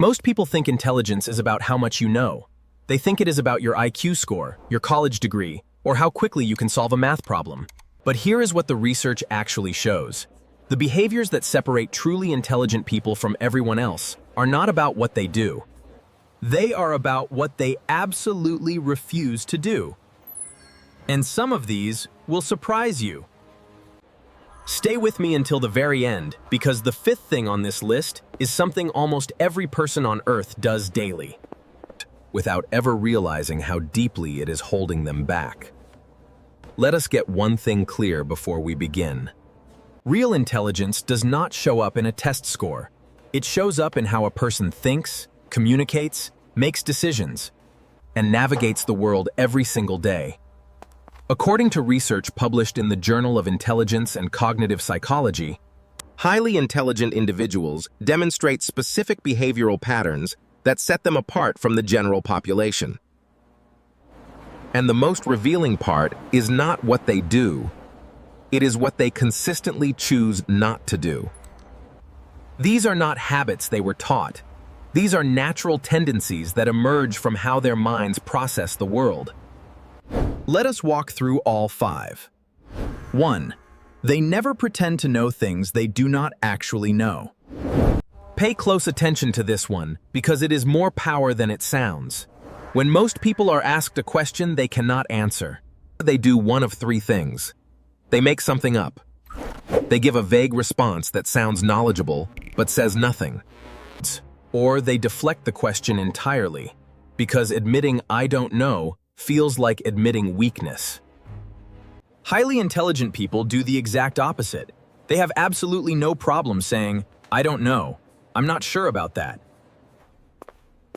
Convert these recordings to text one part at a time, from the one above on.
Most people think intelligence is about how much you know. They think it is about your IQ score, your college degree, or how quickly you can solve a math problem. But here is what the research actually shows. The behaviors that separate truly intelligent people from everyone else are not about what they do. They are about what they absolutely refuse to do. And some of these will surprise you. Stay with me until the very end, because the fifth thing on this list is something almost every person on Earth does daily, without ever realizing how deeply it is holding them back. Let us get one thing clear before we begin. Real intelligence does not show up in a test score. It shows up in how a person thinks, communicates, makes decisions, and navigates the world every single day. According to research published in the Journal of Intelligence and Cognitive Psychology, highly intelligent individuals demonstrate specific behavioral patterns that set them apart from the general population. And the most revealing part is not what they do, it is what they consistently choose not to do. These are not habits they were taught. These are natural tendencies that emerge from how their minds process the world. Let us walk through all 5. 1. They never pretend to know things they do not actually know. Pay close attention to this one, because it is more power than it sounds. When most people are asked a question they cannot answer, they do one of 3 things. They make something up. They give a vague response that sounds knowledgeable, but says nothing. Or they deflect the question entirely, because admitting "I don't know" feels like admitting weakness. Highly intelligent people do the exact opposite. They have absolutely no problem saying, "I don't know. I'm not sure about that.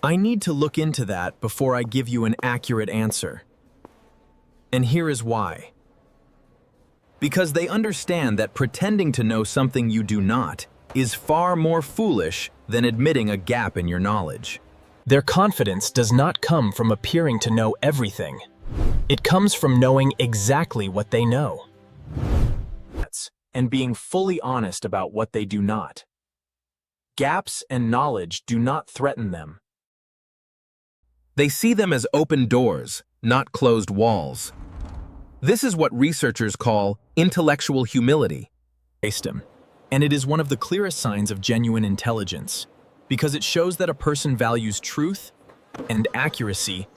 I need to look into that before I give you an accurate answer." And here is why. Because they understand that pretending to know something you do not is far more foolish than admitting a gap in your knowledge. Their confidence does not come from appearing to know everything. It comes from knowing exactly what they know, and being fully honest about what they do not. Gaps and knowledge do not threaten them. They see them as open doors, not closed walls. This is what researchers call intellectual humility. And it is one of the clearest signs of genuine intelligence, because it shows that a person values truth and accuracy.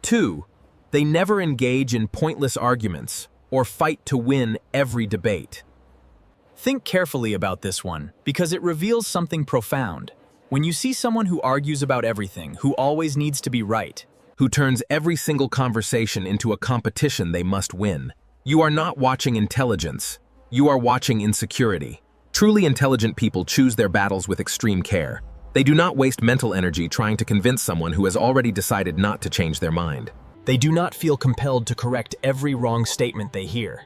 2. They never engage in pointless arguments or fight to win every debate. Think carefully about this one, because it reveals something profound. When you see someone who argues about everything, who always needs to be right, who turns every single conversation into a competition they must win, you are not watching intelligence, you are watching insecurity. Truly intelligent people choose their battles with extreme care. They do not waste mental energy trying to convince someone who has already decided not to change their mind. They do not feel compelled to correct every wrong statement they hear.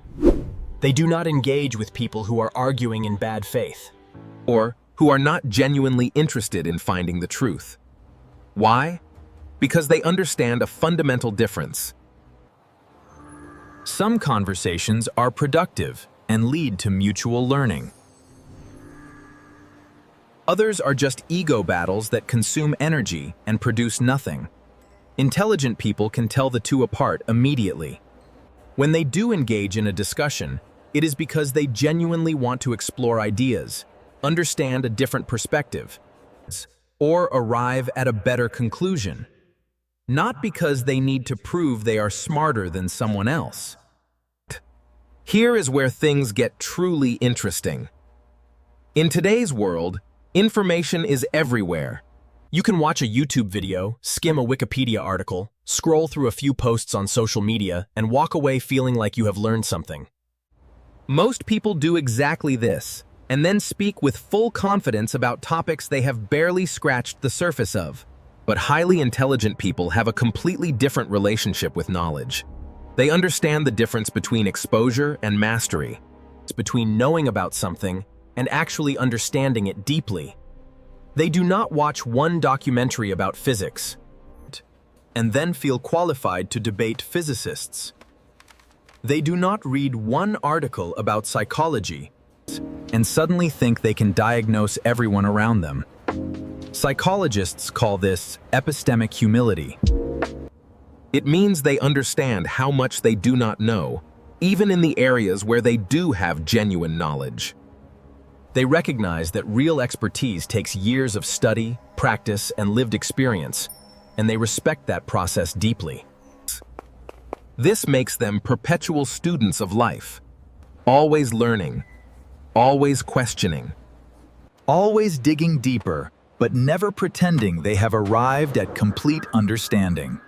They do not engage with people who are arguing in bad faith, or who are not genuinely interested in finding the truth. Why? Because they understand a fundamental difference. Some conversations are productive and lead to mutual learning. Others are just ego battles that consume energy and produce nothing. Intelligent people can tell the two apart immediately. When they do engage in a discussion, it is because they genuinely want to explore ideas, understand a different perspective, or arrive at a better conclusion. Not because they need to prove they are smarter than someone else. Here is where things get truly interesting. In today's world, information is everywhere. You can watch a YouTube video, skim a Wikipedia article, scroll through a few posts on social media, and walk away feeling like you have learned something. Most people do exactly this, and then speak with full confidence about topics they have barely scratched the surface of. But highly intelligent people have a completely different relationship with knowledge. They understand the difference between exposure and mastery, between knowing about something and actually understanding it deeply. They do not watch one documentary about physics and then feel qualified to debate physicists. They do not read one article about psychology and suddenly think they can diagnose everyone around them. Psychologists call this epistemic humility. It means they understand how much they do not know, even in the areas where they do have genuine knowledge. They recognize that real expertise takes years of study, practice, and lived experience, and they respect that process deeply. This makes them perpetual students of life, always learning, always questioning, always digging deeper, but never pretending they have arrived at complete understanding.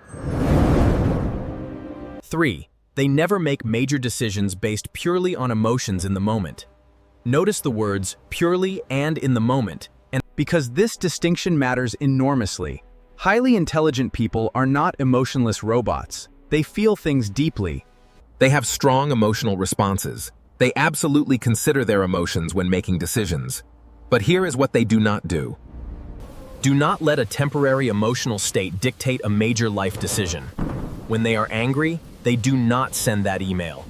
3. They never make major decisions based purely on emotions in the moment. Notice the words purely and in the moment, and because this distinction matters enormously. Highly intelligent people are not emotionless robots. They feel things deeply. They have strong emotional responses. They absolutely consider their emotions when making decisions. But here is what they do not do. Do not let a temporary emotional state dictate a major life decision. When they are angry, they do not send that email.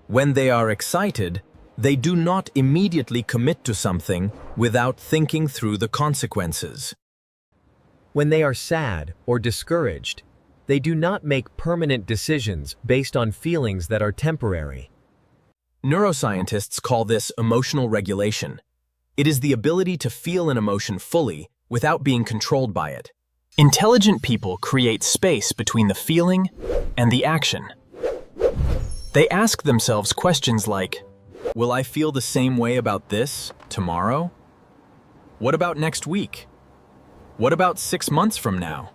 When they are excited, they do not immediately commit to something without thinking through the consequences. When they are sad or discouraged, they do not make permanent decisions based on feelings that are temporary. Neuroscientists call this emotional regulation. It is the ability to feel an emotion fully without being controlled by it. Intelligent people create space between the feeling and the action. They ask themselves questions like, will I feel the same way about this tomorrow? What about next week? What about 6 months from now?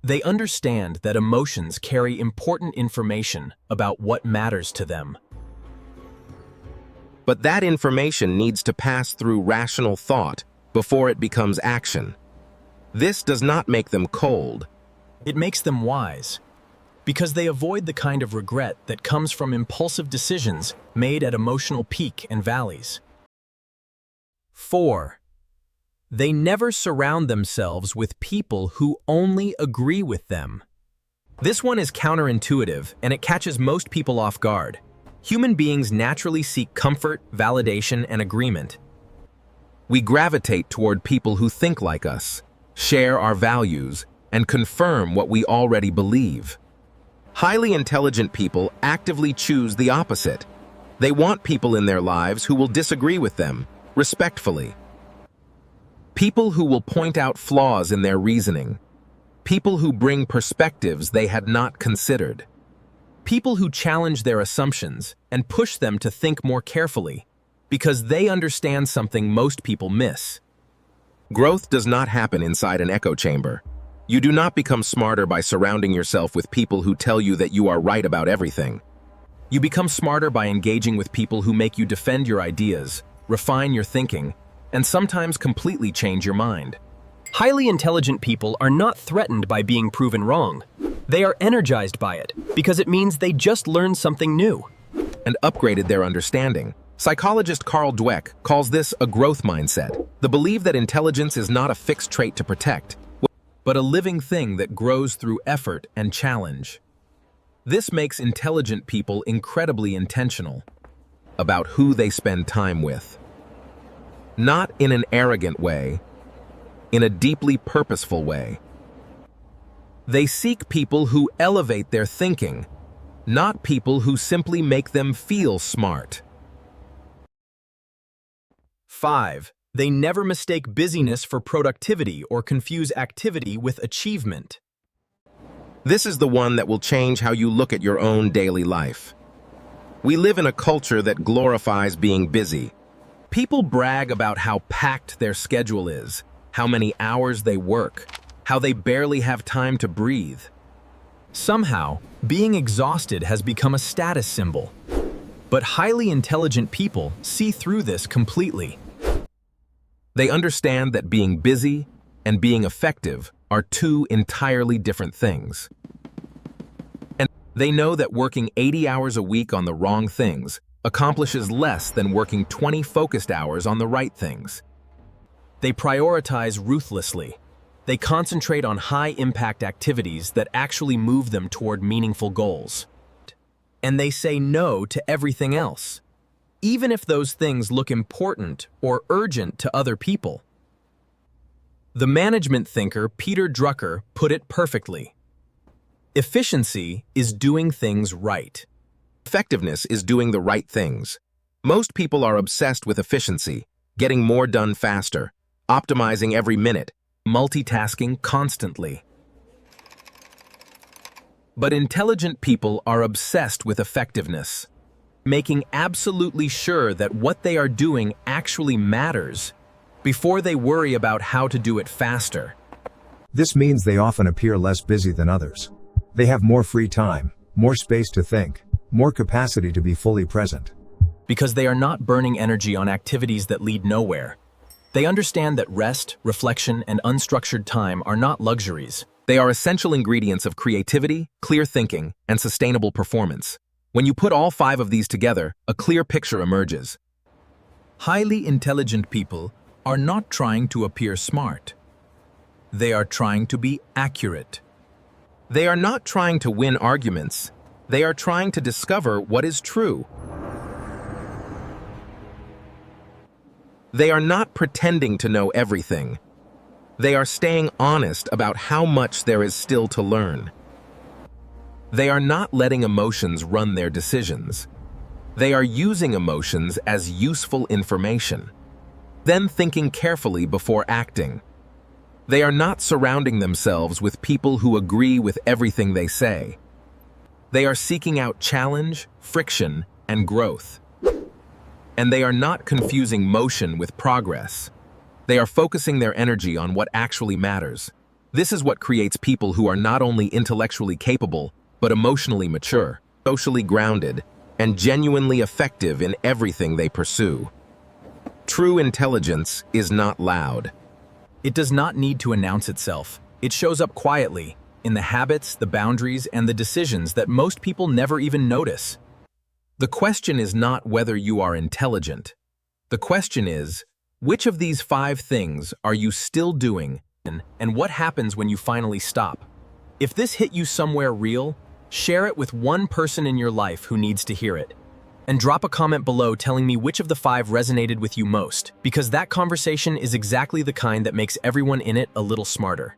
They understand that emotions carry important information about what matters to them. But that information needs to pass through rational thought before it becomes action. This does not make them cold. It makes them wise, because they avoid the kind of regret that comes from impulsive decisions made at emotional peak and valleys. 4. They never surround themselves with people who only agree with them. This one is counterintuitive, and it catches most people off guard. Human beings naturally seek comfort, validation, and agreement. We gravitate toward people who think like us, share our values, and confirm what we already believe. Highly intelligent people actively choose the opposite. They want people in their lives who will disagree with them, respectfully. People who will point out flaws in their reasoning. People who bring perspectives they had not considered. People who challenge their assumptions and push them to think more carefully, because they understand something most people miss. Growth does not happen inside an echo chamber. You do not become smarter by surrounding yourself with people who tell you that you are right about everything. You become smarter by engaging with people who make you defend your ideas, refine your thinking, and sometimes completely change your mind. Highly intelligent people are not threatened by being proven wrong. They are energized by it, because it means they just learned something new and upgraded their understanding. Psychologist Carl Dweck calls this a growth mindset, the belief that intelligence is not a fixed trait to protect, but a living thing that grows through effort and challenge. This makes intelligent people incredibly intentional about who they spend time with. Not in an arrogant way, in a deeply purposeful way. They seek people who elevate their thinking, not people who simply make them feel smart. 5. They never mistake busyness for productivity or confuse activity with achievement. This is the one that will change how you look at your own daily life. We live in a culture that glorifies being busy. People brag about how packed their schedule is, how many hours they work, how they barely have time to breathe. Somehow, being exhausted has become a status symbol. But highly intelligent people see through this completely. They understand that being busy and being effective are two entirely different things. And they know that working 80 hours a week on the wrong things accomplishes less than working 20 focused hours on the right things. They prioritize ruthlessly. They concentrate on high-impact activities that actually move them toward meaningful goals. And they say no to everything else, even if those things look important or urgent to other people. The management thinker Peter Drucker put it perfectly. Efficiency is doing things right. Effectiveness is doing the right things. Most people are obsessed with efficiency, getting more done faster, optimizing every minute, Multitasking constantly. but intelligent people are obsessed with effectiveness. Making absolutely sure that what they are doing actually matters before they worry about how to do it faster. This means they often appear less busy than others. They have more free time, more space to think, more capacity to be fully present. Because they are not burning energy on activities that lead nowhere. They understand that rest, reflection, and unstructured time are not luxuries. They are essential ingredients of creativity, clear thinking, and sustainable performance. When you put all 5 of these together, a clear picture emerges. Highly intelligent people are not trying to appear smart. They are trying to be accurate. They are not trying to win arguments. They are trying to discover what is true. They are not pretending to know everything. They are staying honest about how much there is still to learn. They are not letting emotions run their decisions. They are using emotions as useful information, then thinking carefully before acting. They are not surrounding themselves with people who agree with everything they say. They are seeking out challenge, friction, and growth. And they are not confusing motion with progress. They are focusing their energy on what actually matters. This is what creates people who are not only intellectually capable, but emotionally mature, socially grounded, and genuinely effective in everything they pursue. True intelligence is not loud. It does not need to announce itself. It shows up quietly, in the habits, the boundaries, and the decisions that most people never even notice. The question is not whether you are intelligent. The question is, which of these 5 things are you still doing, and what happens when you finally stop? If this hit you somewhere real, share it with one person in your life who needs to hear it. And drop a comment below telling me which of the 5 resonated with you most, because that conversation is exactly the kind that makes everyone in it a little smarter.